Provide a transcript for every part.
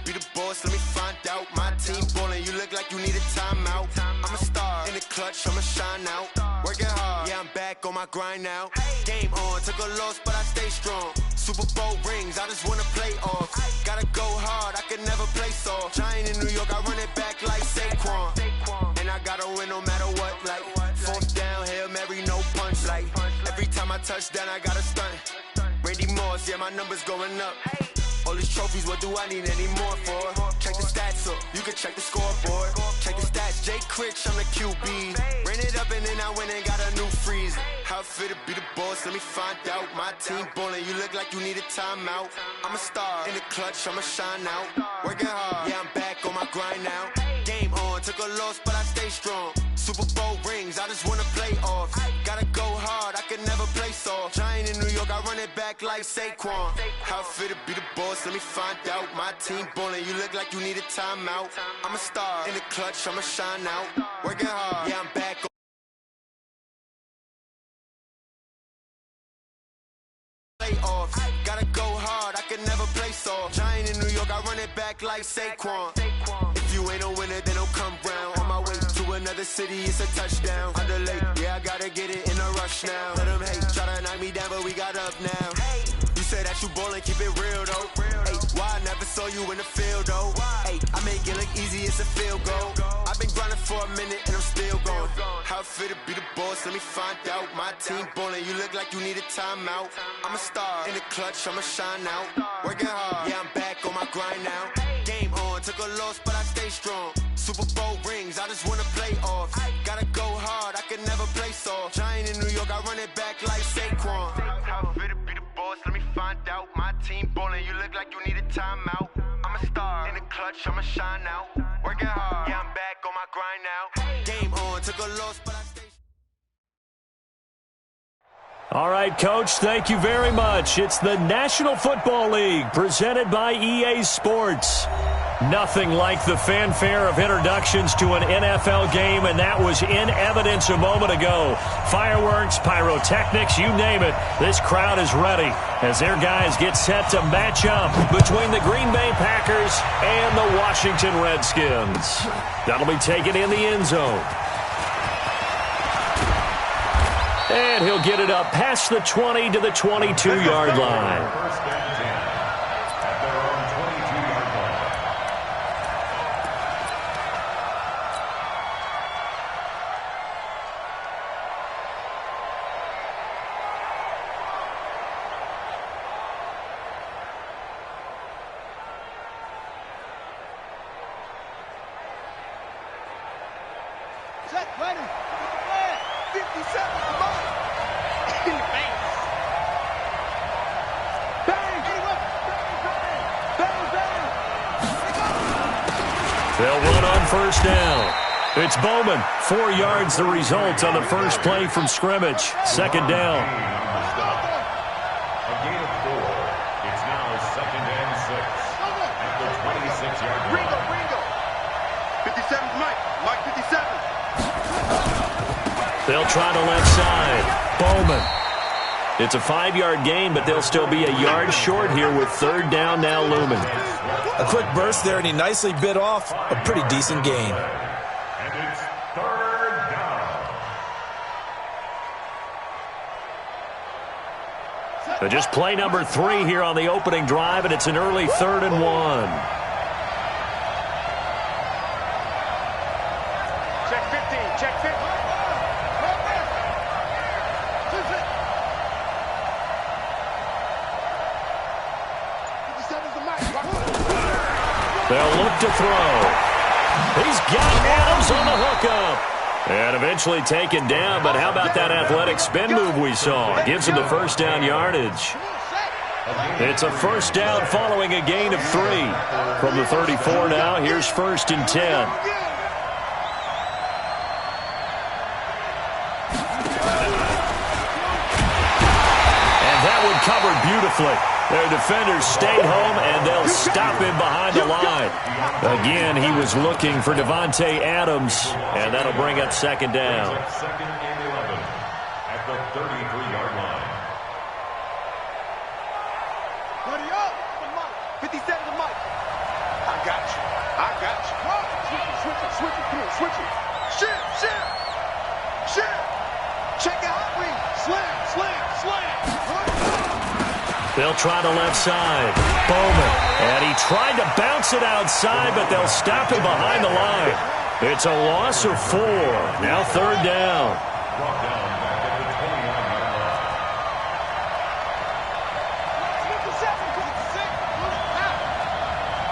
be the boss, let me find out. My team ballin', you look like you need a timeout. I'm a star, in the clutch, I'ma shine out. Working hard, yeah, I'm back on my grind now. Game on, took a loss, but I stay strong. Super Bowl rings, I just wanna play off. Gotta go hard, I can never play soft. Giant in New York, I run it back like Saquon. And I gotta win no matter what, like fourth down, Hail Mary, no punch. Like every time I touch down, I gotta stunt. Randy Moss, yeah, my numbers going up. All these trophies, what do I need any more for? Check the stats up, you can check the scoreboard. Check the stats, Jay Critch, I'm the QB. Ran it up and then I went and got a new freeze. How it feel to be the boss, let me find out. My team ballin', you look like you need a timeout. I'm a star, in the clutch, I'ma shine out. Working hard, yeah, I'm back on my grind now. Game on, took a loss, but I stay strong. Super Bowl rings, I just wanna play off. Gotta go hard, I can never play soft. Giant in New York, I run it back like Saquon. How it feel to be the boss, let me find out. My team ballin', you look like you need a timeout. I'm a star, in the clutch, I'ma shine out. Working hard, yeah, I'm back on play off. Gotta go hard, I can never play soft. Giant in New York, I run it back like Saquon. If you ain't a winner, then don't come round. On my way to another city, it's a touchdown. Underlay, yeah, I gotta get it in a rush now. Let them hate, try to knock me down, but we got up now. You said that you ballin', keep it real though. Hey, why I never saw you in the field though? Hey, I make it look easy, it's a field goal. I've been grinding for a minute and I'm still going. How it feel to be the boss, let me find out. My team ballin', you look like you need a timeout. I'm a star, in the clutch, I'ma shine out. Working hard, yeah, I'm back on my grind now. Game on, took a loss, but I stay strong. Super Bowl rings, I just wanna play off. Gotta go hard, I can never play soft. Giant in New York, I run it back like Saquon. How it feel to be the boss, let me find out. My team ballin', you look like you need a timeout. I'm a star, in the clutch, I'ma shine out. Working hard, yeah, I'm back on my grind now. Game on, took a loss, but I stay. All right, Coach, thank you very much. It's the National Football League presented by EA Sports. Nothing like the fanfare of introductions to an NFL game, and that was in evidence a moment ago. Fireworks, pyrotechnics, you name it. This crowd is ready as their guys get set to match up between the Green Bay Packers and the Washington Redskins. That'll be taken in the end zone. And he'll get it up past the 20 to the 22-yard line. They'll run on first down. It's Bowman. 4 yards the result on the first play from scrimmage. Second down. A gain of 4. It's now second and 6 at the 26-yard line. Ringo. 57's Mike. Mike 57. They'll try the left side. Bowman. It's a 5-yard gain, but they'll still be a yard short here with third down now looming. A quick burst there, and he nicely bit off a pretty decent gain. And it's third down. Just play number 3 here on the opening drive, and it's an early 3rd and 1. Check 15. Check 15. They'll look to throw. He's got Adams on the hookup. And eventually taken down, but how about that athletic spin move we saw? Gives him the first down yardage. It's a first down following a gain of 3. From the 34 now, here's 1st and 10. Covered beautifully. Their defenders stayed home, and they'll stop him behind the line. Again, he was looking for Devontae Adams, and that'll bring up second down. Second and 11 at the 33-yard line. 30 up. 57 to Mike. I got you. I got you. Switch it. Come on, switch it. Shift. Check it out, wing. Slam. They'll try the left side. Bowman. And he tried to bounce it outside, but they'll stop him behind the line. It's a loss of 4. Now third down. Brought down back at the 29-yard line.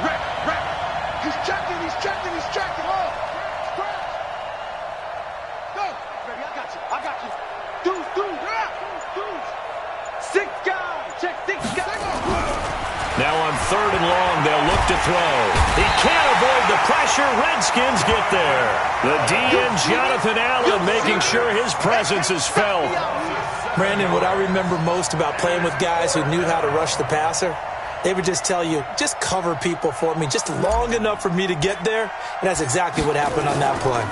Rep. He's checking. Oh. Go. Baby, I got you. Deuce. 6 guys. Check 6 guys. Now on third and long, they'll look to throw. He can't avoid the pressure. Redskins get there. The DN, Jonathan Allen, making sure his presence is felt. Brandon, what I remember most about playing with guys who knew how to rush the passer, they would just tell you, just cover people for me, just long enough for me to get there. And that's exactly what happened on that play.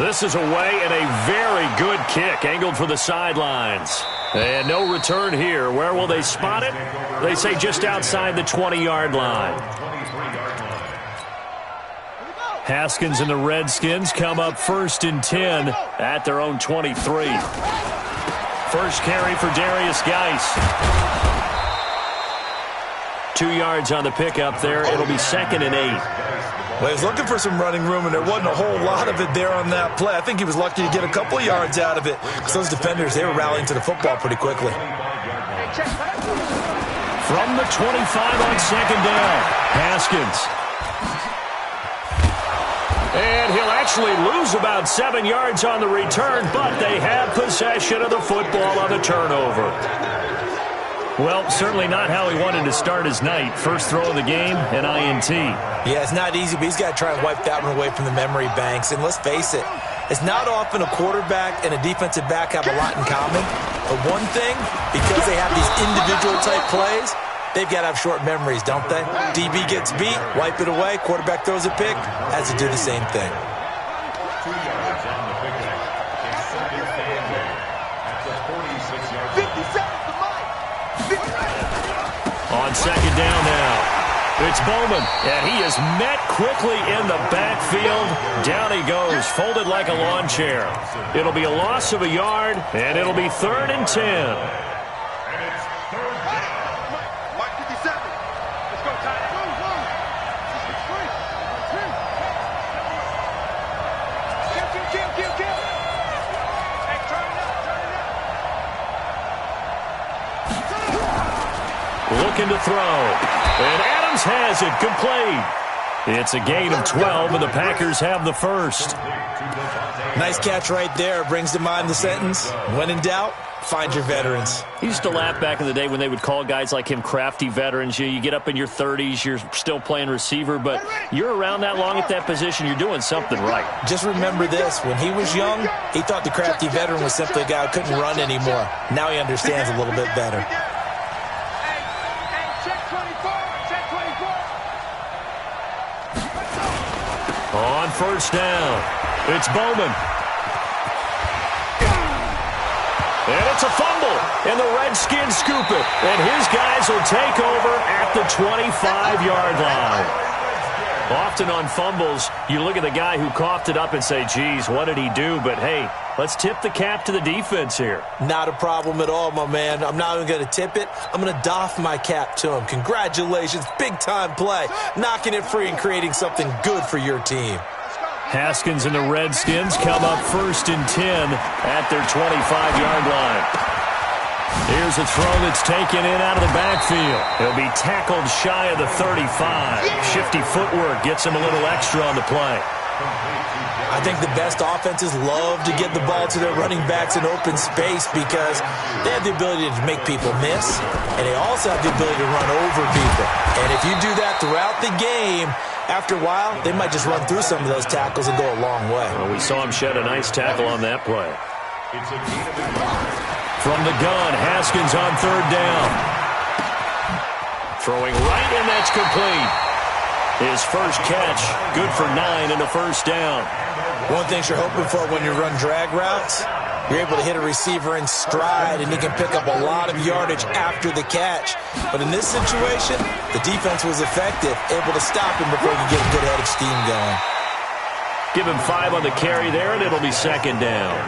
This is away and a very good kick, angled for the sidelines. And no return here. Where will they spot it? They say just outside the 20-yard line. Haskins and the Redskins come up 1st and 10 at their own 23. First carry for Darius Geis. 2 yards on the pickup there. It'll be 2nd and 8. Well, he was looking for some running room, and there wasn't a whole lot of it there on that play. I think he was lucky to get a couple of yards out of it because those defenders, they were rallying to the football pretty quickly. From the 25 on 2nd down, Haskins. And he'll actually lose about 7 yards on the return, but they have possession of the football on the turnover. Well, certainly not how he wanted to start his night. First throw of the game, an INT. Yeah, it's not easy, but he's got to try and wipe that one away from the memory banks. And let's face it, it's not often a quarterback and a defensive back have a lot in common. But one thing, because they have these individual-type plays, they've got to have short memories, don't they? DB gets beat, wipe it away, quarterback throws a pick, has to do the same thing. 2 yards on the pickup. It's second and 8 at the 46-yard line. 57 to Mike. On 2nd down now. It's Bowman, and he is met quickly in the backfield. Down he goes, folded like a lawn chair. It'll be a loss of a yard, and it'll be 3rd and 10. And it's third down. Mike 57. Let's go, tight end. Kill. Hey, turn it up. Looking to throw. And Adams has it, complete. It's a gain of 12, and the Packers have the first. Nice catch right there. Brings to mind the sentence, when in doubt, find your veterans. He used to laugh back in the day when they would call guys like him crafty veterans. You get up in your 30s, you're still playing receiver, but you're around that long at that position, you're doing something right. Just remember this. When he was young, he thought the crafty veteran was simply a guy who couldn't run anymore. Now he understands a little bit better. On first down, it's Bowman. And it's a fumble, and the Redskins scoop it. And his guys will take over at the 25-yard line. Often on fumbles, you look at the guy who coughed it up and say, geez, what did he do? But, hey, let's tip the cap to the defense here. Not a problem at all, my man. I'm not even going to tip it. I'm going to doff my cap to him. Congratulations, big-time play. Knocking it free and creating something good for your team. Haskins and the Redskins come up 1st and 10 at their 25-yard line. Here's a throw that's taken in out of the backfield. He'll be tackled shy of the 35. Shifty footwork gets him a little extra on the play. I think the best offenses love to get the ball to their running backs in open space because they have the ability to make people miss, and they also have the ability to run over people. And if you do that throughout the game, after a while, they might just run through some of those tackles and go a long way. Well, we saw him shed a nice tackle on that play. It's a gain of 8. From the gun, Haskins on 3rd down. Throwing right, and that's complete. His first catch, good for 9 and a first down. One thing you're hoping for when you run drag routes, You're able to hit a receiver in stride, and he can pick up a lot of yardage after the catch. But in this situation, the defense was effective, able to stop him before he could get a good head of steam going. Give him 5 on the carry there, and it'll be second down.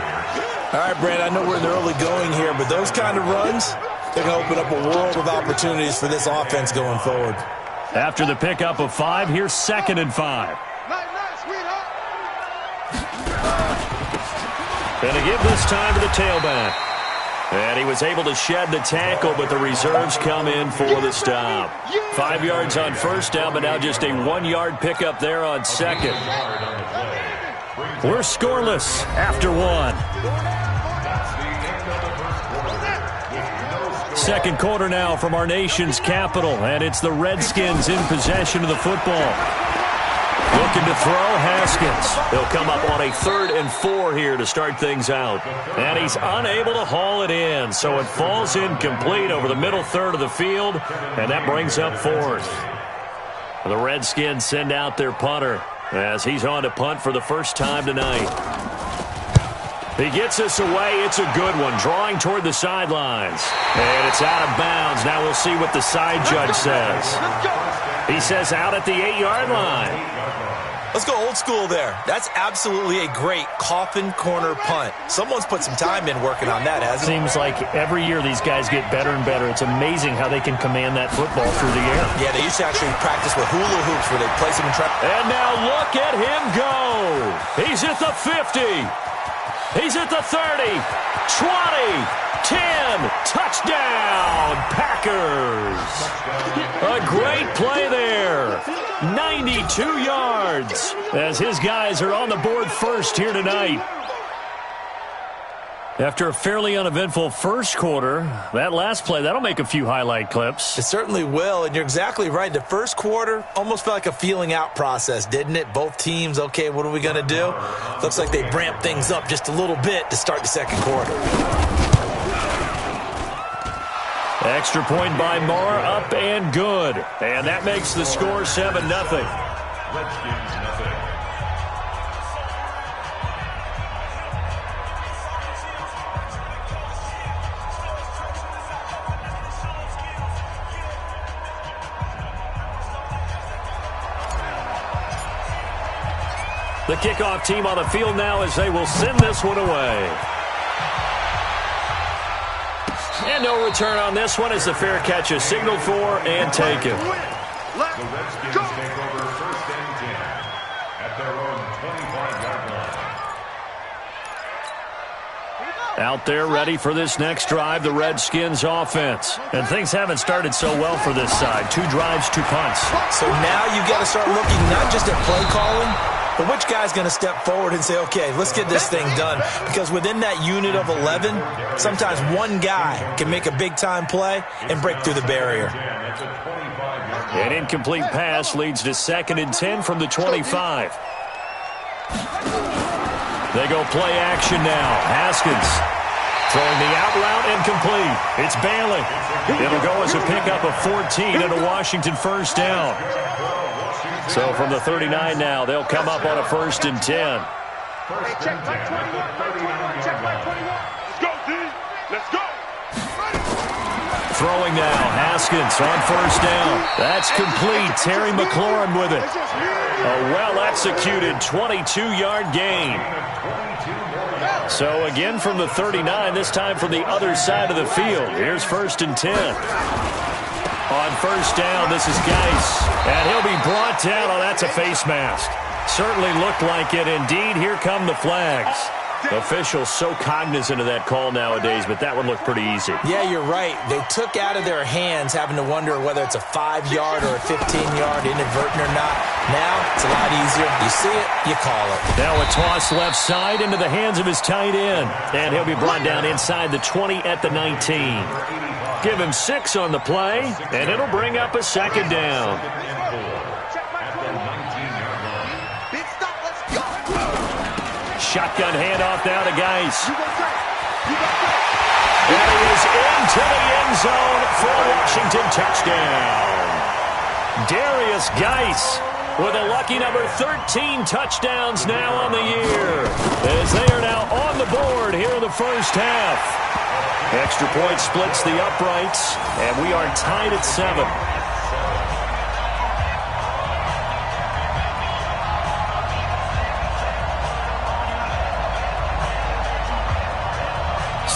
All right, Brand, I know we're in the early going here, but those kind of runs, they're going to open up a world of opportunities for this offense going forward. After the pickup of 5, here's 2nd and 5. And a give this time to the tailback. And he was able to shed the tackle, but the reserves come in for the stop. 5 yards on first down, but now just a 1-yard pickup there on second. We're scoreless after 1. Second quarter now from our nation's capital, and it's the Redskins in possession of the football. Looking to throw, Haskins. He'll come up on a 3rd and 4 here to start things out. And he's unable to haul it in, so it falls incomplete over the middle third of the field, and that brings up 4th. The Redskins send out their punter as he's on to punt for the first time tonight. He gets us away. It's a good one, drawing toward the sidelines. And it's out of bounds. Now we'll see what the side judge says. He says out at the 8-yard line. Let's go old school there. That's absolutely a great coffin corner punt. Someone's put some time in working on that, hasn't it? Seems like every year these guys get better and better. It's amazing how they can command that football through the air. Yeah, they used to actually practice with hula hoops where they place him in trap. And now look at him go. He's at the 50. He's at the 30, 20, 10, touchdown, Packers. A great play there, 92 yards, as his guys are on the board first here tonight. After a fairly uneventful first quarter, that last play, that'll make a few highlight clips. It certainly will, and you're exactly right. The first quarter almost felt like a feeling out process, didn't it? Both teams, okay, what are we going to do? Looks like they ramped things up just a little bit to start the second quarter. Extra point by Moore, up and good. And that makes the score 7-0. Redskins nothing. The kickoff team on the field now as they will send this one away. And no return on this one as the fair catch is signaled for and taken. The Redskins take over 1st and 10 at their own 25-yard line. Out there ready for this next drive, the Redskins offense. And things haven't started so well for this side. 2 drives, 2 punts. So now you've got to start looking not just at play calling, but which guy's going to step forward and say, okay, let's get this thing done? Because within that unit of 11, sometimes one guy can make a big-time play and break through the barrier. An incomplete pass leads to 2nd and 10 from the 25. They go play action now. Haskins throwing the out route incomplete. It's Bailey. It'll go as a pickup of 14 and a Washington first down. So from the 39 now, they'll come up on a 1st and 10. Check by 21. Check by 21. Let's go, D. Let's go. Throwing now, Haskins on 1st down. That's complete. Terry McLaurin with it. A well-executed 22-yard gain. So again from the 39, this time from the other side of the field. Here's 1st and 10. On 1st down, this is Geis. And he'll be brought down. Oh, that's a face mask. Certainly looked like it. Indeed, here come the flags. Officials so cognizant of that call nowadays, but that one looked pretty easy. Yeah, you're right. They took out of their hands having to wonder whether it's a 5-yard or a 15-yard, inadvertent or not. Now, it's a lot easier. You see it, you call it. Now a toss left side into the hands of his tight end. And he'll be brought down inside the 20 at the 19. Give him 6 on the play, and it'll bring up a 2nd down. Shotgun handoff now to Geis. And he is into the end zone for a Washington touchdown. Darius Geis with a lucky number 13 touchdowns now on the year, as they are now on the board here in the first half. Extra point splits the uprights, and we are tied at 7.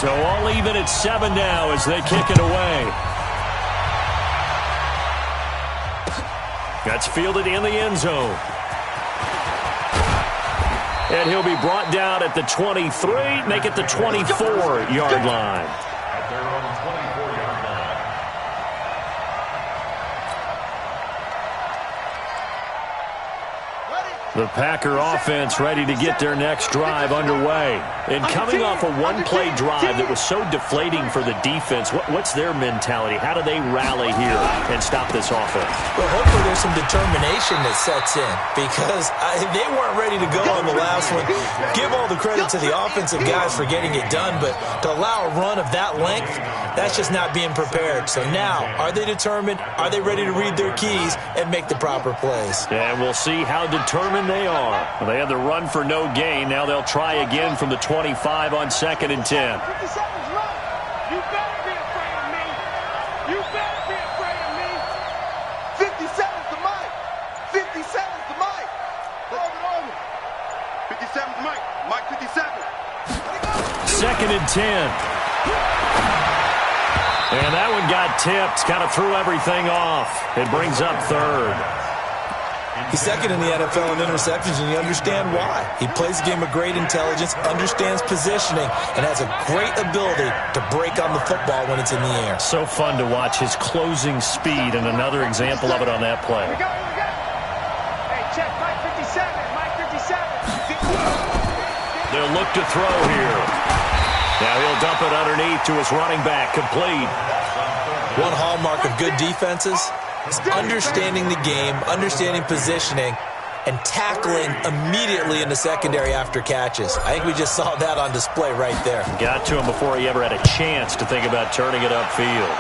So all even at 7 now as they kick it away. That's fielded in the end zone. And he'll be brought down at the 23, make it the 24-yard line. At their own 24-yard line. The Packer offense ready to get their next drive underway. And coming off a one-play drive that was so deflating for the defense, what's their mentality? How do they rally here and stop this offense? Well, hopefully there's some determination that sets in, because they weren't ready to go on the last one. Give all the credit to the offensive guys for getting it done, but to allow a run of that length, that's just not being prepared. So now, are they determined? Are they ready to read their keys and make the proper plays? And we'll see how determined they are. They had the run for no gain. Now they'll try again from the 25 on 2nd and 10. 50 seconds left. You better be afraid of me. You better be afraid of me. 50 seconds to Mike. 50 seconds to Mike. Over. 50 seconds to Mike. Mike 57. 2nd and 10. And that one got tipped. Kind of threw everything off. It brings up 3rd. He's second in the NFL in interceptions, and you understand why. He plays a game of great intelligence, understands positioning, and has a great ability to break on the football when it's in the air. So fun to watch his closing speed, and another example of it on that play. Here we go. Hey, check Mike 57. Mike 57. They'll look to throw here. Now he'll dump it underneath to his running back, complete. One hallmark of good defenses is understanding the game, understanding positioning, and tackling immediately in the secondary after catches. I think we just saw that on display right there. Got to him before he ever had a chance to think about turning it upfield.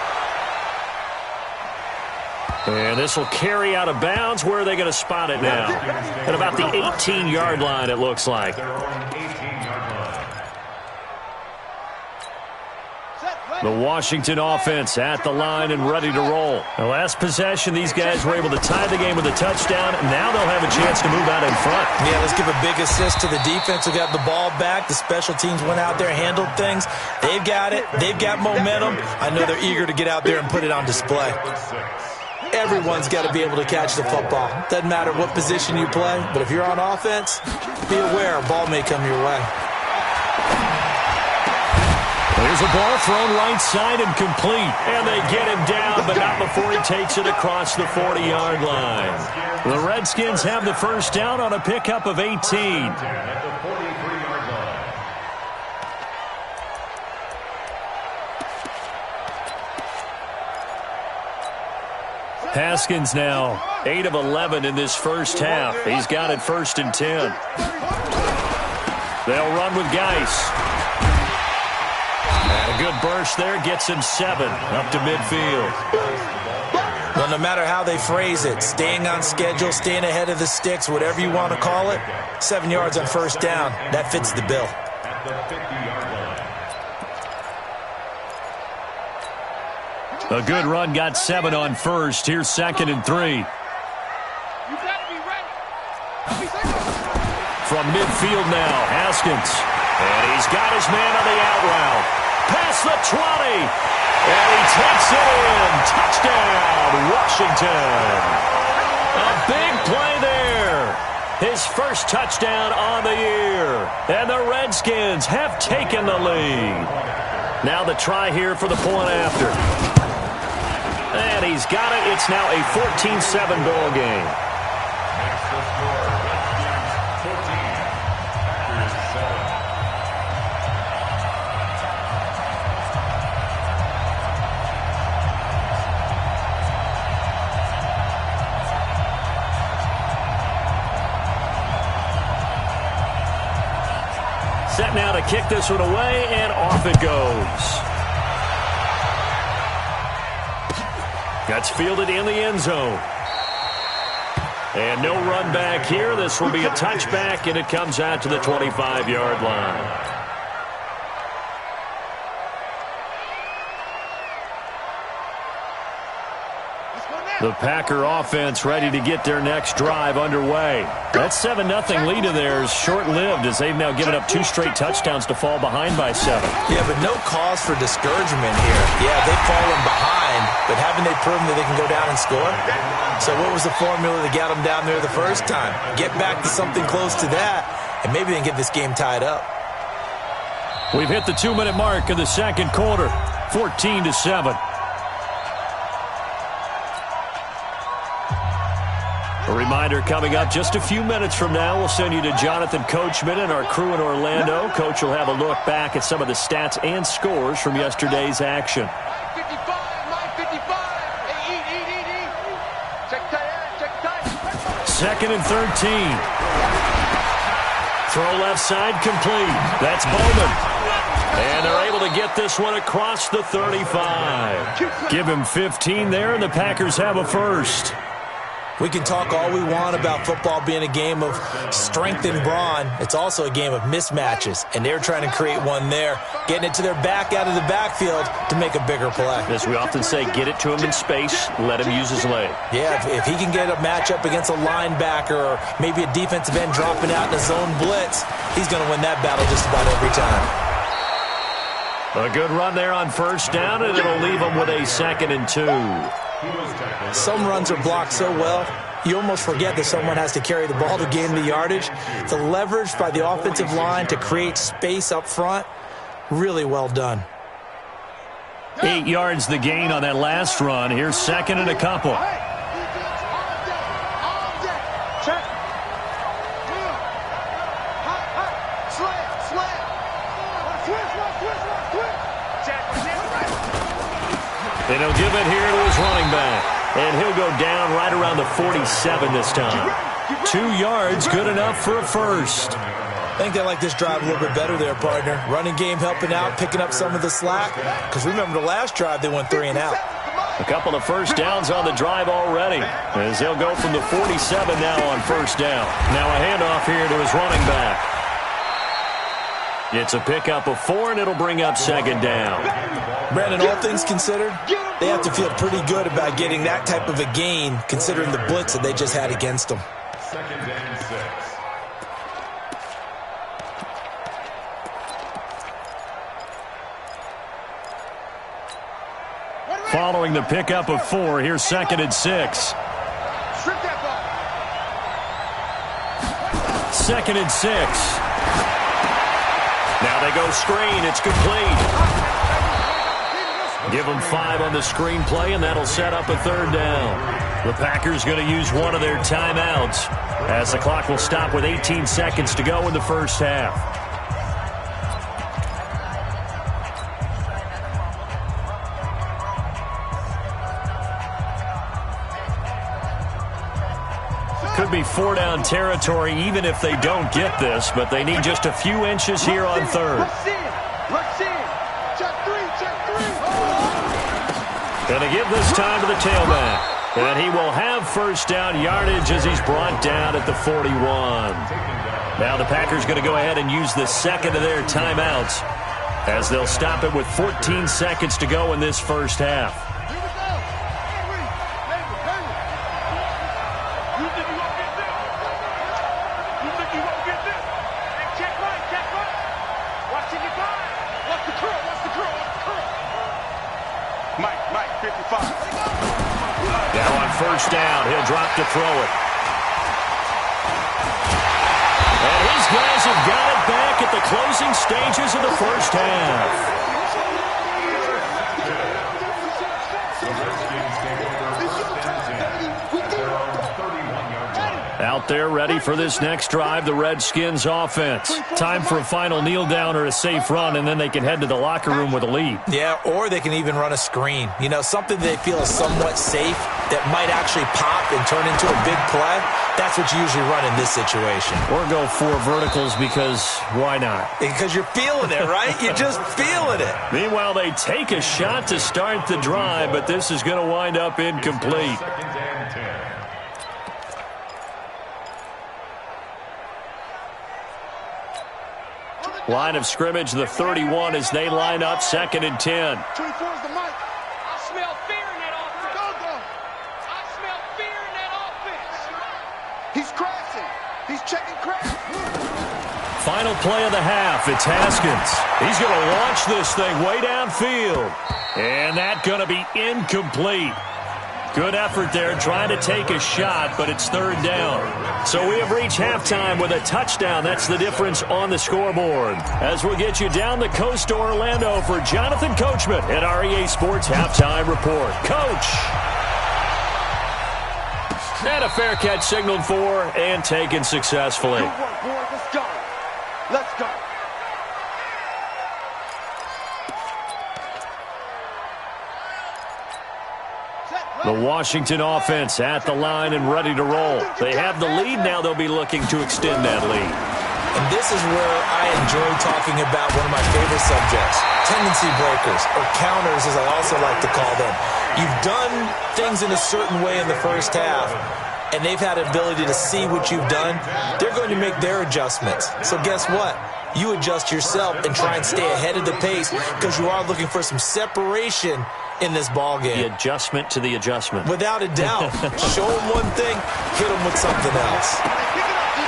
And this will carry out of bounds. Where are they going to spot it now? At about the 18-yard line, it looks like. The Washington offense at the line and ready to roll. The last possession, these guys were able to tie the game with a touchdown. Now they'll have a chance to move out in front. Yeah, let's give a big assist to the defense who got the ball back. The special teams went out there, handled things. They've got it. They've got momentum. I know they're eager to get out there and put it on display. Everyone's got to be able to catch the football. Doesn't matter what position you play, but if you're on offense, be aware a ball may come your way. There's a ball thrown right side and complete. And they get him down, but not before he takes it across the 40-yard line. The Redskins have the first down on a pickup of 18. Haskins now 8 of 11 in this first half. He's got it 1st and 10. They'll run with Geis. And a good burst there gets him 7 up to midfield. Well, no matter how they phrase it, staying on schedule, staying ahead of the sticks, whatever you want to call it, 7 yards on first down, that fits the bill. At the 50-yard line. A good run got 7 on first. Here's 2nd and 3. You gotta be ready. From midfield now, Haskins. And he's got his man on the out route. Past the 20. And he takes it in. Touchdown, Washington. A big play there. His first touchdown on the year. And the Redskins have taken the lead. Now the try here for the point after. And he's got it. It's now a 14-7 ball game. Next to score, Redskins 14, Packers 7. Set now to kick this one away, and off it goes. That's fielded in the end zone. And no run back here. This will be a touchback, and it comes out to the 25-yard line. The Packer offense ready to get their next drive underway. That 7-0 lead of theirs short-lived as they've now given up 2 straight touchdowns to fall behind by 7. Yeah, but no cause for discouragement here. Yeah, they've fallen behind, but haven't they proven that they can go down and score? So what was the formula that got them down there the first time? Get back to something close to that, and maybe they can get this game tied up. We've hit the 2-minute mark of the second quarter, 14-7. A reminder coming up just a few minutes from now, we'll send you to Jonathan Coachman and our crew in Orlando. Coach will have a look back at some of the stats and scores from yesterday's action. Second and 13. Throw left side complete. That's Bowman. And they're able to get this one across the 35. Give him 15 there, and the Packers have a first. We can talk all we want about football being a game of strength and brawn. It's also a game of mismatches, and they're trying to create one there, getting it to their back out of the backfield to make a bigger play. As we often say, get it to him in space, let him use his leg. Yeah, if he can get a matchup against a linebacker or maybe a defensive end dropping out in a zone blitz, he's going to win that battle just about every time. A good run there on first down, and it'll leave him with a 2nd and 2. Some runs are blocked so well, you almost forget that someone has to carry the ball to gain the yardage. The leverage by the offensive line to create space up front, really well done. 8 yards the gain on that last run. Here's 2nd and a couple. And he'll give it here to his running back. And he'll go down right around the 47 this time. 2 yards, good enough for a first. I think they like this drive a little bit better there, partner. Running game helping out, picking up some of the slack. Because remember the last drive, they went 3 and out. A couple of first downs on the drive already. As they'll go from the 47 now on first down. Now a handoff here to his running back. It's a pickup of 4, and it'll bring up 2nd down. Brandon, all things considered, they have to feel pretty good about getting that type of a gain, considering the blitz that they just had against them. 2nd and 6. Following the pickup of 4, here's 2nd and 6. 2nd and 6. Now they go screen. It's complete. Give them 5 on the screen play, and that'll set up a 3rd down. The Packers going to use one of their timeouts as the clock will stop with 18 seconds to go in the first half. Could be 4-down territory even if they don't get this, but they need just a few inches here on 3rd. Going to give this time to the tailback. And he will have first down yardage as he's brought down at the 41. Now the Packers going to go ahead and use the 2nd of their timeouts as they'll stop it with 14 seconds to go in this first half. First down. He'll drop to throw it. And his guys have got it back at the closing stages of the first half. Out there ready for this next drive, the Redskins offense. Time for a final kneel down or a safe run, and then they can head to the locker room with a lead. Yeah, or they can even run a screen. You know, something they feel is somewhat safe that might actually pop and turn into a big play. That's what you usually run in this situation. Or go 4 verticals because why not? Because you're feeling it, right? You're just feeling it. Meanwhile, they take a shot to start the drive, but this is going to wind up incomplete. Line of scrimmage, the 31 as they line up 2nd and 10. 24 is the mic. I smell fear in that offense. Go. I smell fear in that offense. He's crashing. He's checking crash. Final play of the half. It's Haskins. He's going to launch this thing way downfield. And that's going to be incomplete. Good effort there trying to take a shot, but it's 3rd down. So we have reached halftime with a touchdown. That's the difference on the scoreboard. As we'll get you down the coast to Orlando for Jonathan Coachman at our EA Sports Halftime Report. Coach! And a fair catch signaled for and taken successfully. Good work, boys. Let's go. Let's go. The Washington offense at the line and ready to roll. They have the lead now. They'll be looking to extend that lead. And this is where I enjoy talking about one of my favorite subjects, tendency breakers, or counters as I also like to call them. You've done things in a certain way in the first half, and they've had an ability to see what you've done. They're going to make their adjustments. So guess what? You adjust yourself and try and stay ahead of the pace because you are looking for some separation in this ball game. The adjustment to the adjustment. Without a doubt. Show them one thing, hit them with something else.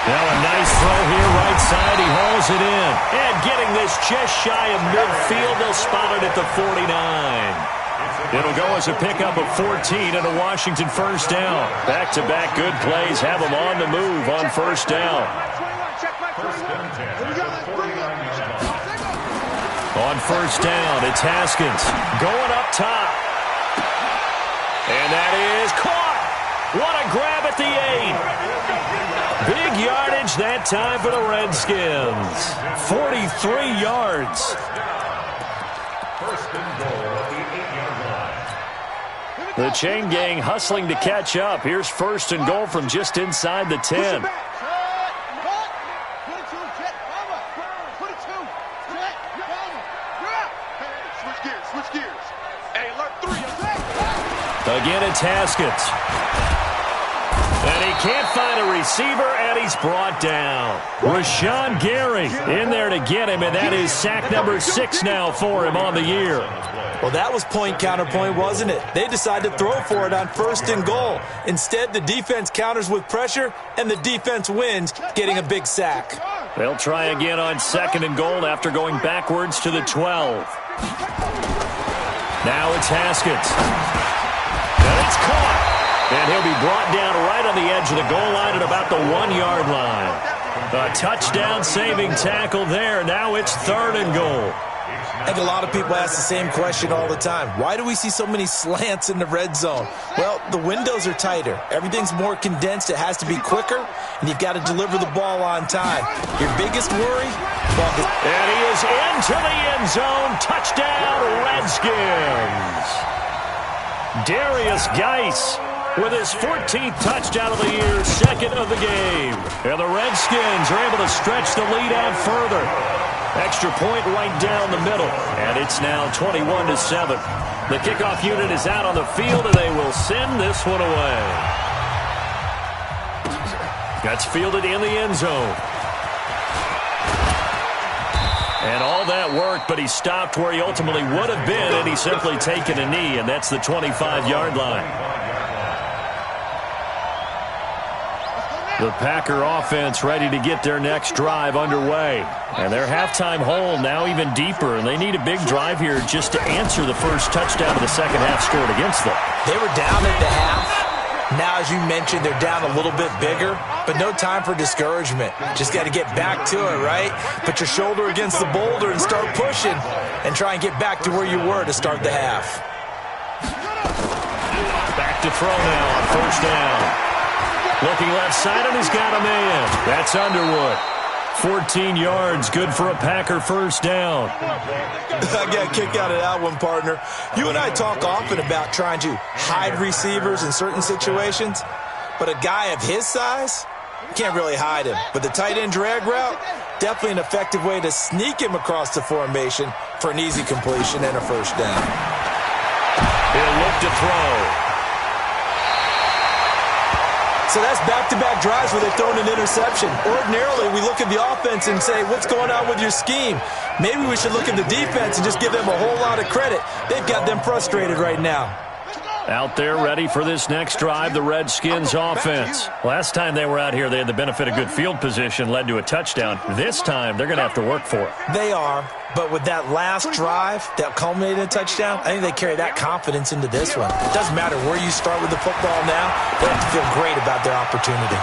Now a nice throw here, right side. He hauls it in. And getting this just shy of midfield. They'll spot it at the 49. It'll go as a pickup of 14 and a Washington 1st down. Back-to-back good plays have them on the move on 1st down. On 1st down, it's Haskins going up top. And that is caught. What a grab at the 8. Big yardage that time for the Redskins. 43 yards. 1st and goal at the 8-yard line. The chain gang hustling to catch up. Here's 1st and goal from just inside the 10. Again, it's Haskins. And he can't find a receiver, and he's brought down. Rashawn Gary in there to get him, and that is sack number 6 now for him on the year. Well, that was point counterpoint, wasn't it? They decided to throw for it on 1st and goal. Instead, the defense counters with pressure, and the defense wins, getting a big sack. They'll try again on 2nd and goal after going backwards to the 12. Now it's Haskins. And it's caught. And he'll be brought down right on the edge of the goal line at about the 1-yard line. A touchdown-saving tackle there. Now it's 3rd and goal. I think a lot of people ask the same question all the time. Why do we see so many slants in the red zone? Well, the windows are tighter. Everything's more condensed. It has to be quicker, and you've got to deliver the ball on time. Your biggest worry? And he is into the end zone. Touchdown, Redskins. Darius Geis with his 14th touchdown of the year, 2nd of the game. And the Redskins are able to stretch the lead out further. Extra point right down the middle. And it's now 21-7. The kickoff unit is out on the field, and they will send this one away. That's fielded in the end zone. And all that worked, but he stopped where he ultimately would have been, and he's simply taken a knee, and that's the 25-yard line. The Packer offense ready to get their next drive underway. And their halftime hole now even deeper, and they need a big drive here just to answer the first touchdown of the second half scored against them. They were down at the half. Now, as you mentioned, they're down a little bit bigger, but no time for discouragement. Just got to get back to it, right? Put your shoulder against the boulder and start pushing and try and get back to where you were to start the half. Back to throw now on 1st down. Looking left side, and he's got a man. That's Underwood. 14 yards, good for a Packer 1st down. I got a kick out of that one, partner. You and I talk often about trying to hide receivers in certain situations, but a guy of his size, you can't really hide him. But the tight end drag route, definitely an effective way to sneak him across the formation for an easy completion and a 1st down. He'll look to throw. So that's back-to-back drives where they've thrown an interception. Ordinarily, we look at the offense and say, what's going on with your scheme? Maybe we should look at the defense and just give them a whole lot of credit. They've got them frustrated right now. Out there ready for this next drive, the Redskins offense. Last time they were out here, they had the benefit of good field position, led to a touchdown. This time, they're going to have to work for it. They are, but with that last drive that culminated in a touchdown, I think they carry that confidence into this one. It doesn't matter where you start with the football now. They have to feel great about their opportunity.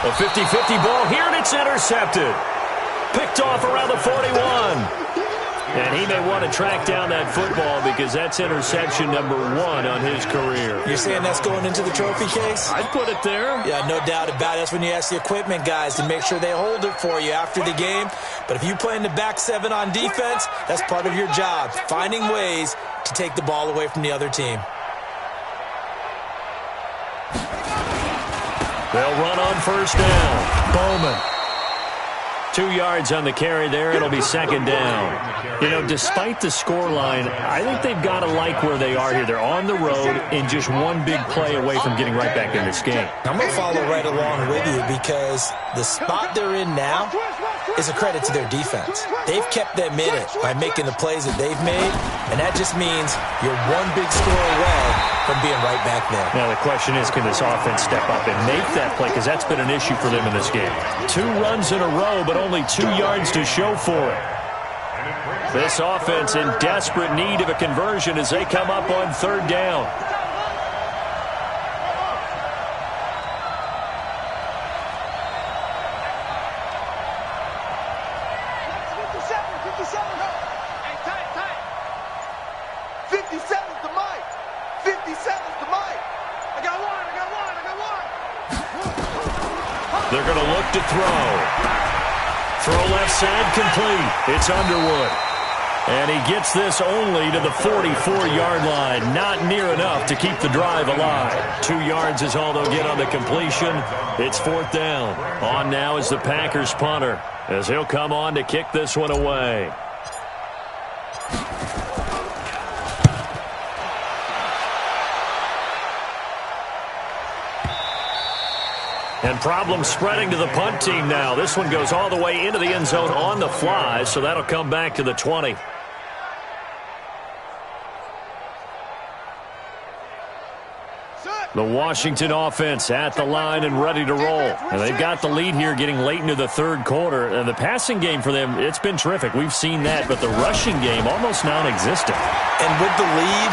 A 50-50 ball here, and it's intercepted. Picked off around the 41. And he may want to track down that football because that's interception number 1 on his career. You're saying that's going into the trophy case? I'd put it there. Yeah, no doubt about it. That's when you ask the equipment guys to make sure they hold it for you after the game. But if you play in the back 7 on defense, that's part of your job, finding ways to take the ball away from the other team. They'll run on first down. Bowman. 2 yards on the carry there. It'll be second down. You know, despite the scoreline, I think they've got to like where they are here. They're on the road and just one big play away from getting right back in this game. I'm going to follow right along with you because the spot they're in now is a credit to their defense. They've kept them in it by making the plays that they've made, and that just means you're one big score away from being right back there. Now the question is, can this offense step up and make that play? Because that's been an issue for them in this game. 2 runs in a row, but only 2 yards to show for it. This offense in desperate need of a conversion as they come up on third down. They're going to look to throw. Throw left side complete. It's Underwood. And he gets this only to the 44-yard line. Not near enough to keep the drive alive. 2 yards is all they'll get on the completion. It's fourth down. On now is the Packers punter as he'll come on to kick this one away. And problems spreading to the punt team now. This one goes all the way into the end zone on the fly, so that'll come back to the 20. The Washington offense at the line and ready to roll. And they've got the lead here getting late into the third quarter. And the passing game for them, it's been terrific. We've seen that, but the rushing game almost non-existent. And with the lead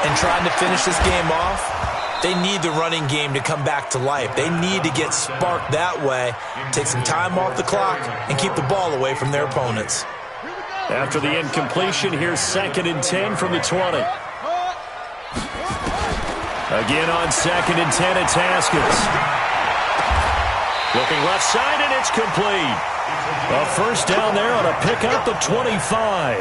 and trying to finish this game off, they need the running game to come back to life. They need to get sparked that way, take some time off the clock, and keep the ball away from their opponents. After the incompletion, here's 2nd and 10 from the 20. Again on 2nd and 10, it's Haskins. Looking left side, and it's complete. A first down there on a pickup of 25.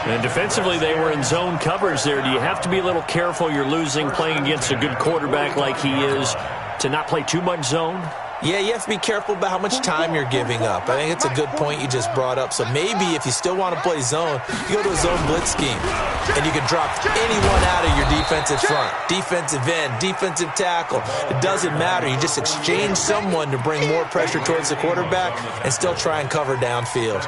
And defensively, they were in zone coverage there. Do you have to be a little careful? You're losing playing against a good quarterback like he is to not play too much zone? Yeah, you have to be careful about how much time you're giving up. I think it's a good point you just brought up. So maybe if you still want to play zone, you go to a zone blitz scheme. And you can drop anyone out of your defensive front. Defensive end, defensive tackle. It doesn't matter. You just exchange someone to bring more pressure towards the quarterback and still try and cover downfield.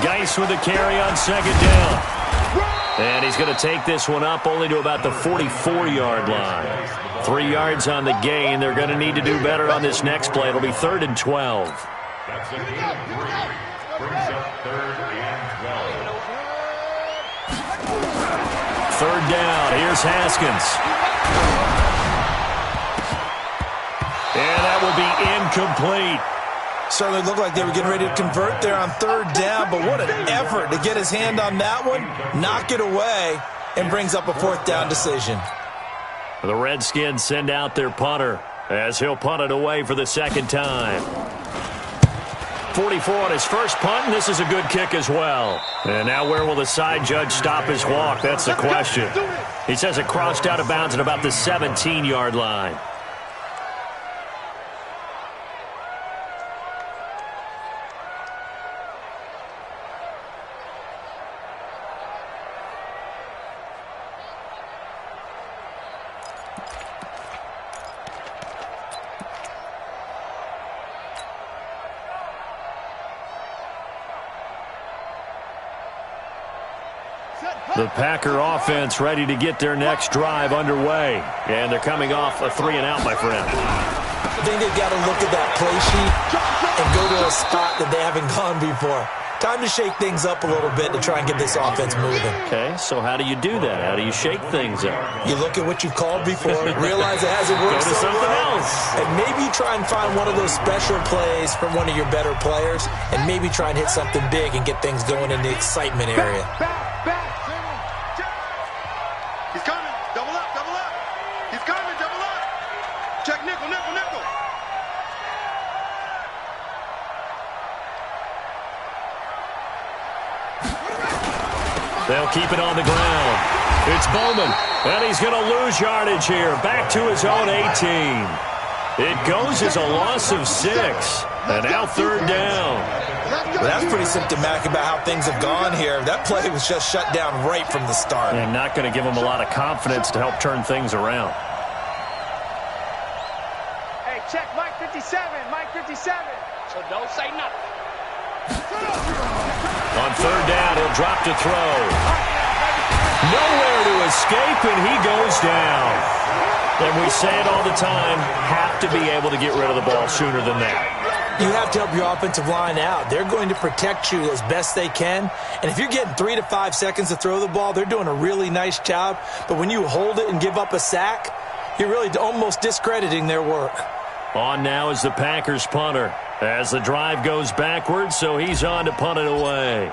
Geis with a carry on 2nd down. And he's going to take this one up only to about the 44-yard line. 3 yards on the gain. They're going to need to do better on this next play. It'll be 3rd and 12. That's a gain of 3. Brings up 3rd and 12. 3rd down. Here's Haskins. And that will be incomplete. Certainly looked like they were getting ready to convert there on 3rd down, but what an effort to get his hand on that one, knock it away, and brings up a 4th down decision. The Redskins send out their punter as he'll punt it away for the 2nd time. 44 on his first punt, and this is a good kick as well. And now where will the side judge stop his walk? That's the question. He says it crossed out of bounds at about the 17-yard line. The Packer offense ready to get their next drive underway. And they're coming off a 3-and-out, my friend. I think they've got to look at that play sheet and go to a spot that they haven't gone before. Time to shake things up a little bit to try and get this offense moving. Okay, so how do you do that? How do you shake things up? You look at what you called before, realize it hasn't worked Go to something else. and maybe try and find one of those special plays from one of your better players, and maybe try and hit something big and get things going in the excitement area. Back. He's coming. Double up. He's coming. Double up. Check nickel. They'll keep it on the ground. It's Bowman, and he's going to lose yardage here. Back to his own 18. It goes as a loss of 6. And now 3rd down. Well, that's pretty symptomatic about how things have gone here. That play was just shut down right from the start. And not going to give him a lot of confidence to help turn things around. Hey, check Mike 57. So don't say nothing. On 3rd down, he'll drop to throw. Nowhere to escape, and he goes down. And we say it all the time, have to be able to get rid of the ball sooner than that. You have to help your offensive line out. They're going to protect you as best they can. And if you're getting 3 to 5 seconds to throw the ball, they're doing a really nice job. But when you hold it and give up a sack, you're really almost discrediting their work. On now is the Packers punter. As the drive goes backwards, so he's on to punt it away.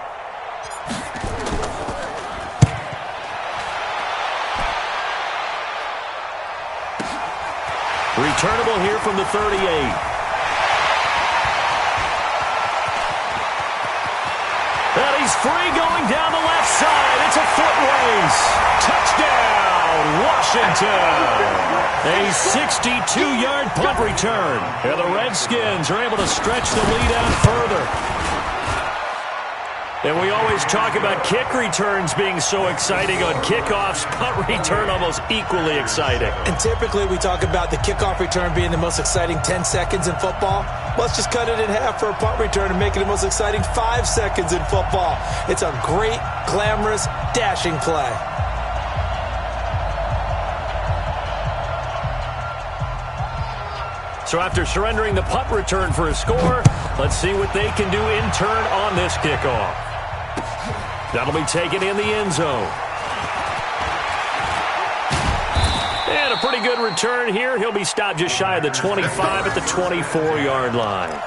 Returnable here from the 38. And he's free going down the left side. It's a foot race. Touchdown, Washington. A 62-yard punt return. And the Redskins are able to stretch the lead out further. And we always talk about kick returns being so exciting on kickoffs. Punt return almost equally exciting. And typically we talk about the kickoff return being the most exciting 10 seconds in football. Let's just cut it in half for a punt return and make it the most exciting 5 seconds in football. It's a great, glamorous, dashing play. So after surrendering the punt return for a score, let's see what they can do in turn on this kickoff. That'll be taken in the end zone. And a pretty good return here. He'll be stopped just shy of the 25 at the 24-yard line.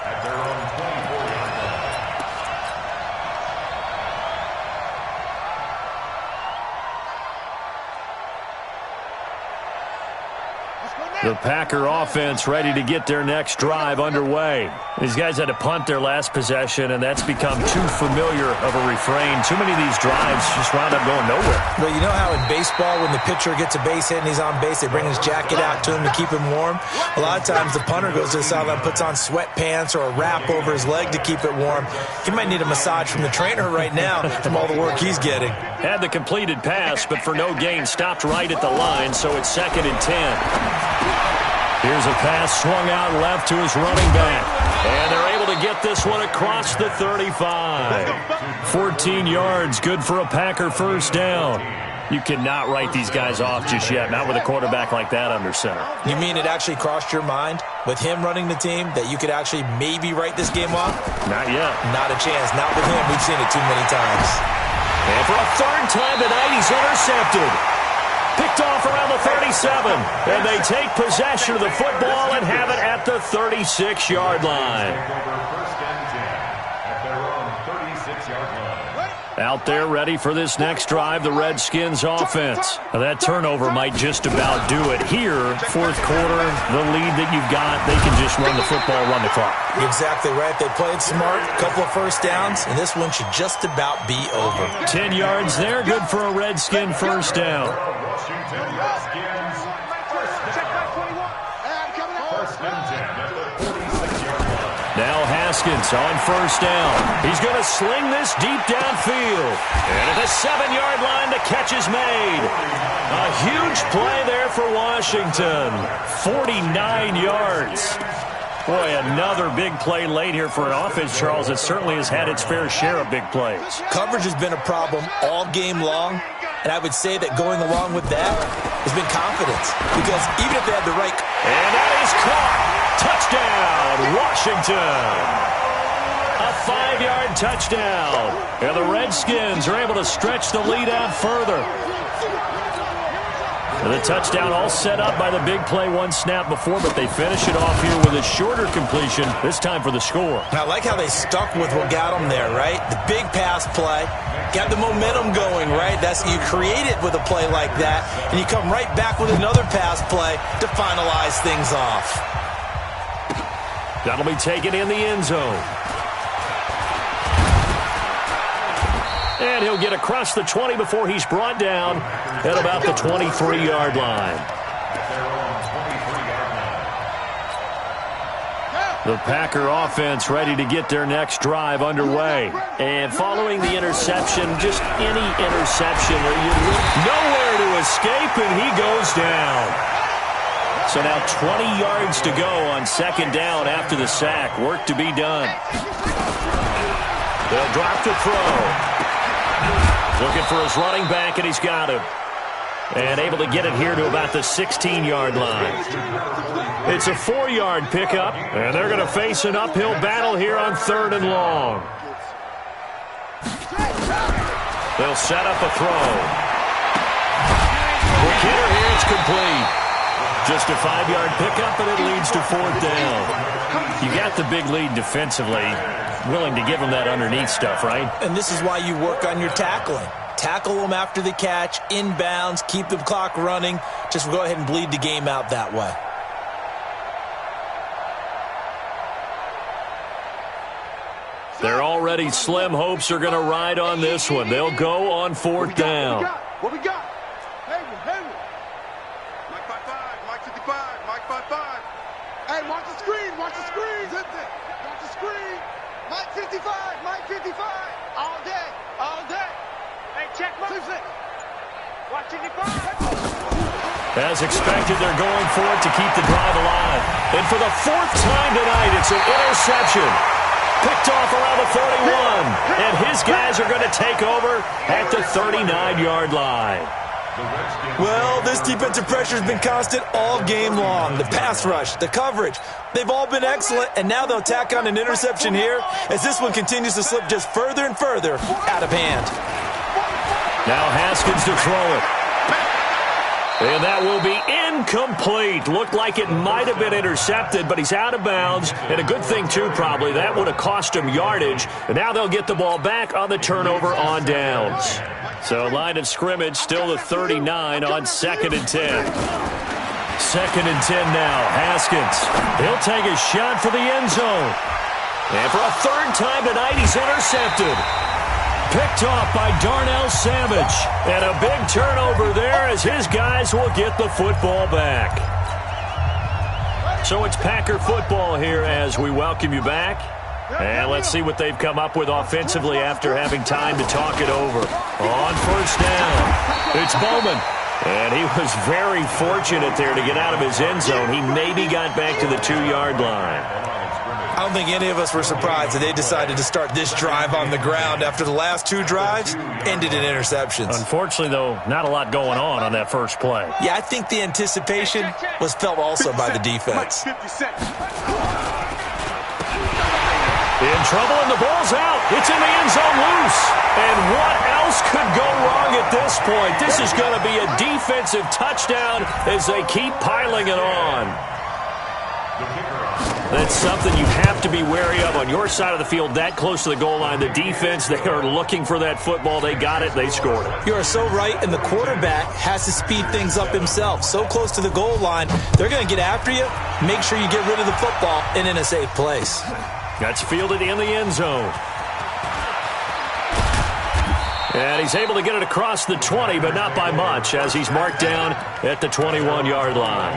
The Packer offense ready to get their next drive underway. These guys had to punt their last possession, and that's become too familiar of a refrain. Too many of these drives just wound up going nowhere. Well, you know how in baseball when the pitcher gets a base hit and he's on base, they bring his jacket out to him to keep him warm? A lot of times the punter goes to the sideline, puts on sweatpants or a wrap over his leg to keep it warm. He might need a massage from the trainer right now from all the work he's getting. Had the completed pass, but for no gain, stopped right at the line, so it's 2nd and 10. Here's a pass swung out left to his running back. And they're able to get this one across the 35. 14 yards, good for a Packer first down. You cannot write these guys off just yet, not with a quarterback like that under center. You mean it actually crossed your mind with him running the team that you could actually maybe write this game off? Not yet. Not a chance. Not with him. We've seen it too many times. And for a 3rd time tonight, he's intercepted. Picked off around the 37, and they take possession of the football and have it at the 36-yard line. Out there ready for this next drive, the Redskins offense. Now that turnover might just about do it here. 4th quarter, the lead that you've got, they can just run the football, run the clock. You're exactly right. They played smart, a couple of first downs, and this one should just about be over. 10 yards there, good for a Redskin first down. Washington Redskins, first down. First and 10 at the 46-yard line. Now Haskins on first down. He's going to sling this deep downfield. And at the 7-yard line, the catch is made. A huge play there for Washington. 49 yards. Boy, another big play late here for an offense, Charles, that certainly has had its fair share of big plays. Coverage has been a problem all game long, and I would say that going along with that has been confidence. Because even if they had the right... And that is caught. Touchdown, Washington. A 5-yard touchdown. And the Redskins are able to stretch the lead out further. And the touchdown all set up by the big play one snap before, but they finish it off here with a shorter completion, this time for the score. I like how they stuck with what got them there, right? The big pass play, got the momentum going, right? That's you create it with a play like that, and you come right back with another pass play to finalize things off. That'll be taken in the end zone. And he'll get across the 20 before he's brought down at about the 23-yard line. The Packer offense ready to get their next drive underway. And following the interception, just any interception, nowhere to escape, and he goes down. So now 20 yards to go on second down after the sack. Work to be done. They'll drop the throw. Looking for his running back, and he's got him. And able to get it here to about the 16-yard line. It's a 4-yard pickup, and they're going to face an uphill battle here on 3rd and long. They'll set up a throw. The hitter here is complete. Just a 5-yard pickup, and it leads to 4th down. You got the big lead defensively. Willing to give them that underneath stuff, right? And this is why you work on your tackling. Tackle them after the catch, inbounds, keep the clock running. Just go ahead and bleed the game out that way. They're already slim hopes are going to ride on this one. They'll go on 4th down. What we got? Henry. Mike 5-5, Mike 55, Mike 5-5. Hey, watch the screen, watch the screen. Watch the screen. Mike 55, Mike 55. All day, all day. Hey, check Mike. Watch 55. As expected, they're going for it to keep the drive alive. And for the 4th time tonight, it's an interception. Picked off around the 31. And his guys are going to take over at the 39-yard line. Well, this defensive pressure has been constant all game long. The pass rush, the coverage, they've all been excellent, and now they'll tack on an interception here as this one continues to slip just further and further out of hand. Now Haskins to throw it. And that will be incomplete. Looked like it might have been intercepted, but he's out of bounds. And a good thing, too, probably. That would have cost him yardage. And now they'll get the ball back on the turnover on downs. So line of scrimmage still the 39 on 2nd and 10. 2nd and 10 now. Haskins. He'll take a shot for the end zone. And for a 3rd time tonight, he's intercepted. Picked off by Darnell Savage. And a big turnover there as his guys will get the football back. So it's Packer football here as we welcome you back. And let's see what they've come up with offensively after having time to talk it over. On 1st down, it's Bowman. And he was very fortunate there to get out of his end zone. He maybe got back to the 2-yard line. I don't think any of us were surprised that they decided to start this drive on the ground after the last 2 drives ended in interceptions. Unfortunately, though, not a lot going on that first play. Yeah, I think the anticipation was felt also by the defense. In trouble, and the ball's out. It's in the end zone loose. And what else could go wrong at this point? This is going to be a defensive touchdown as they keep piling it on. That's something you have to be wary of on your side of the field, that close to the goal line. The defense, they are looking for that football. They got it. They scored it. You are so right, and the quarterback has to speed things up himself. So close to the goal line, they're going to get after you. Make sure you get rid of the football and in a safe place. That's fielded in the end zone. And he's able to get it across the 20, but not by much, as he's marked down at the 21-yard line.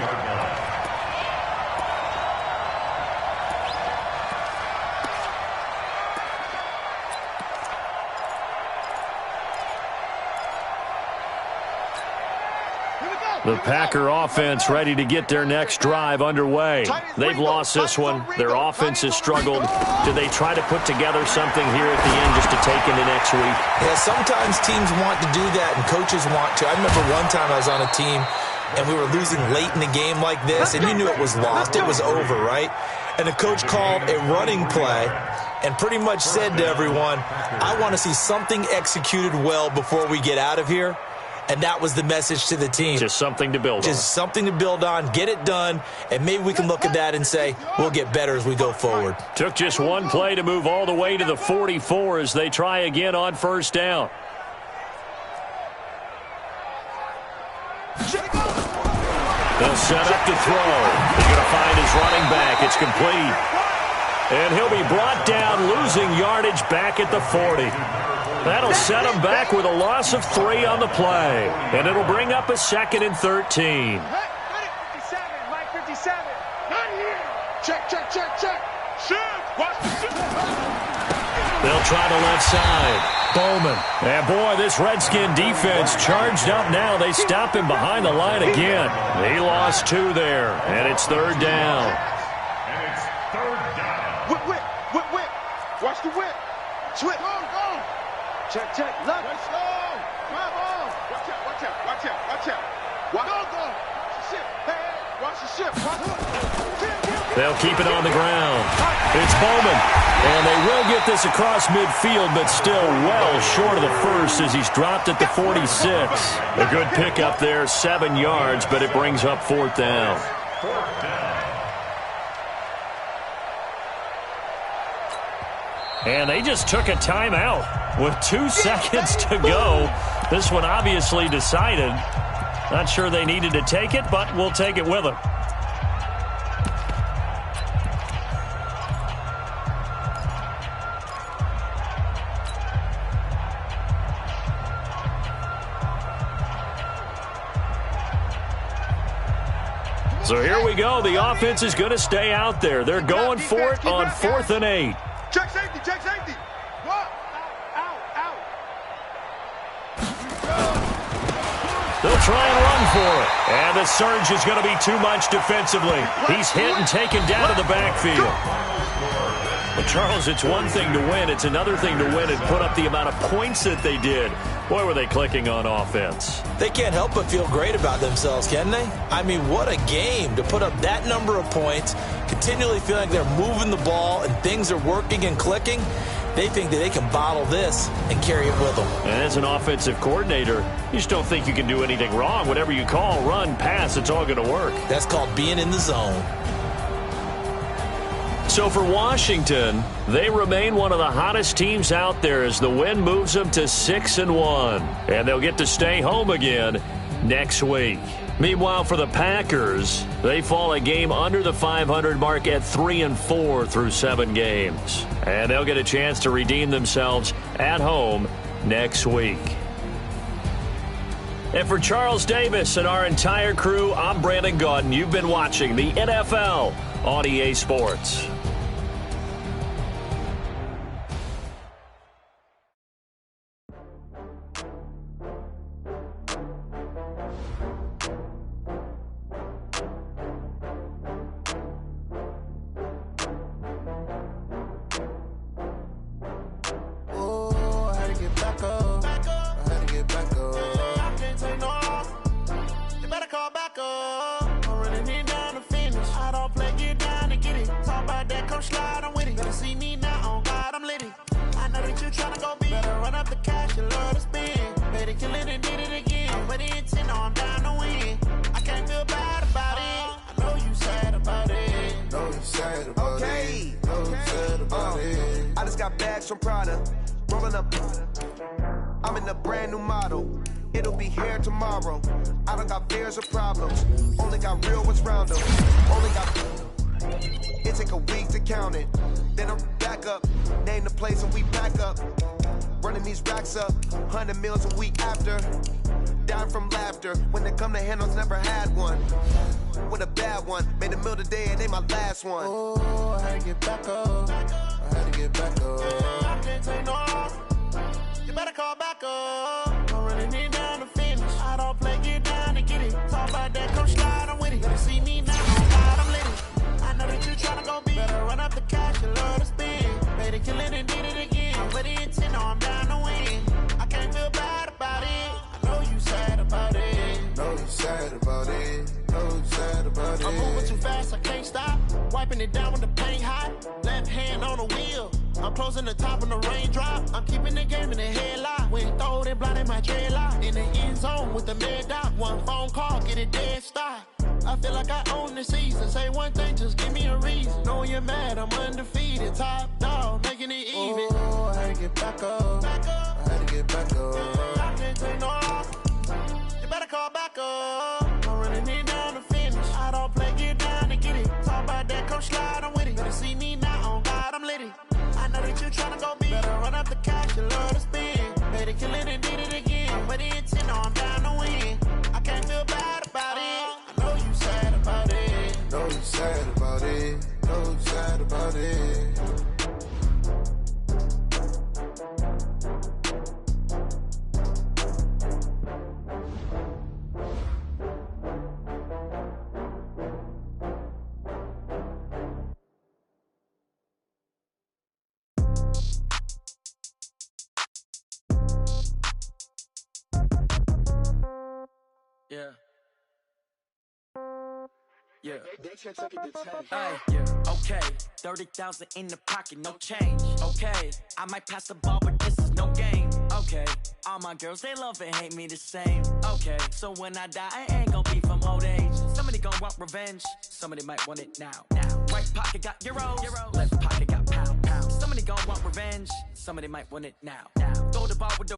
Here we go. The Packer offense ready to get their next drive underway. They've lost this one. Their offense has struggled. Do they try to put together something here at the end just to take into next week? Yeah, sometimes teams want to do that and coaches want to. I remember one time I was on a team and we were losing late in a game like this, and you knew it was lost. It was over, right? And the coach called a running play and pretty much said to everyone, I want to see something executed well before we get out of here. And that was the message to the team. Just something to build on. Just something to build on, get it done, and maybe we can look at that and say, we'll get better as we go forward. Took just one play to move all the way to the 44 as they try again on first down. They'll set up to throw. He's going to find his running back. It's complete. And he'll be brought down, losing yardage back at the 40. That'll set him back with a loss of 3 on the play. And it'll bring up a 2nd and 13. 57, Mike 57. Not here. Check. Shoot. Watch the shoot. They'll try the left side. Bowman. And boy, this Redskin defense charged up now. They stop him behind the line again. He lost 2 there, and it's 3rd down. And it's 3rd down. Whip. Watch the whip. Switch. Go. Check. Look. Let's go. Come on. Watch out. Go. Shit. Hey. Watch the ship. They'll keep it on the ground. It's Bowman. And they will get this across midfield, but still well short of the first as he's dropped at the 46. A good pickup there, 7 yards, but it brings up 4th down. 4th down. And they just took a timeout with 2 seconds to go. This one obviously decided. Not sure they needed to take it, but we'll take it with them. So here we go. The offense is going to stay out there. They're going for it on 4th and 8. Check safety. What? Out. They'll try and run for it. And the surge is going to be too much defensively. He's hit and taken down to the backfield. Well, Charles, it's one thing to win. It's another thing to win and put up the amount of points that they did. Boy, were they clicking on offense. They can't help but feel great about themselves, can they? I mean, what a game to put up that number of points, continually feeling like they're moving the ball and things are working and clicking. They think that they can bottle this and carry it with them. And as an offensive coordinator, you just don't think you can do anything wrong. Whatever you call, run, pass, it's all going to work. That's called being in the zone. So for Washington, they remain one of the hottest teams out there as the win moves them to 6-1. And they'll get to stay home again next week. Meanwhile, for the Packers, they fall a game under the 500 mark at 3-4 through 7 games. And they'll get a chance to redeem themselves at home next week. And for Charles Davis and our entire crew, I'm Brandon Gaudin. You've been watching the NFL on EA Sports. I'm in a brand new model. It'll be here tomorrow. I don't got fears or problems. Only got real ones round them. Only got. It take a week to count it. Then I'm back up. Name the place and we back up. Running these racks up. 100 meals a week after. Dying from laughter. When they come to handles, never had one. With a bad one. Made a meal today and ain't my last one. Oh, I had to get back up. I had to get back up. I can't take no off. You better call back up. I'm running it down to finish. I don't play, get down and get it. Talk about about that, come slide, I'm with it. Better see me now, oh God, I'm lit. I know that you tryna go big. Better run up the cash, you love to spend. Made it, kill it, and did it again. I'm with the intent, no, I'm down to win. I can't feel bad about it. I know you sad about it. Know you sad about it. Know you sad about it. I'm moving too fast, I can't stop. Wiping it down with the paint hot. Left hand on the wheel. I'm closing the top when the raindrop. I'm keeping the game in the headlock. When throwed and blinded my dreadlock. In the end zone with the mad dot. One phone call, get it dead stop. I feel like I own the season. Say one thing, just give me a reason. Knowing you're mad, I'm undefeated. Top dog, making it even. Oh, I had to get back up. Back up. I had to get back up. I can't take no off. You better call back up. I'm running it down to finish. I don't play, get down to get it. Talk about that, come slide, I'm with it. Better see me now, on God, I'm lit it. I know that you tryna go big. Better run up the cash, you love to spend. Made it, kill it, and did it again. I'm with the intent, no, I'm down to win. I can't feel bad about it. I know you sad about it. Know you sad about it. Know you sad about it. Yeah. Yeah. Yeah. Okay. 30,000 in the pocket, no change. Okay. I might pass the ball, but this is no game. Okay. All my girls, they love and hate me the same. Okay. So when I die, I ain't gonna be from old age. Somebody gonna want revenge. Somebody might want it now. Right pocket got euros. Left pocket got pound. Somebody gonna want revenge. Somebody might want it now. Throw the ball with the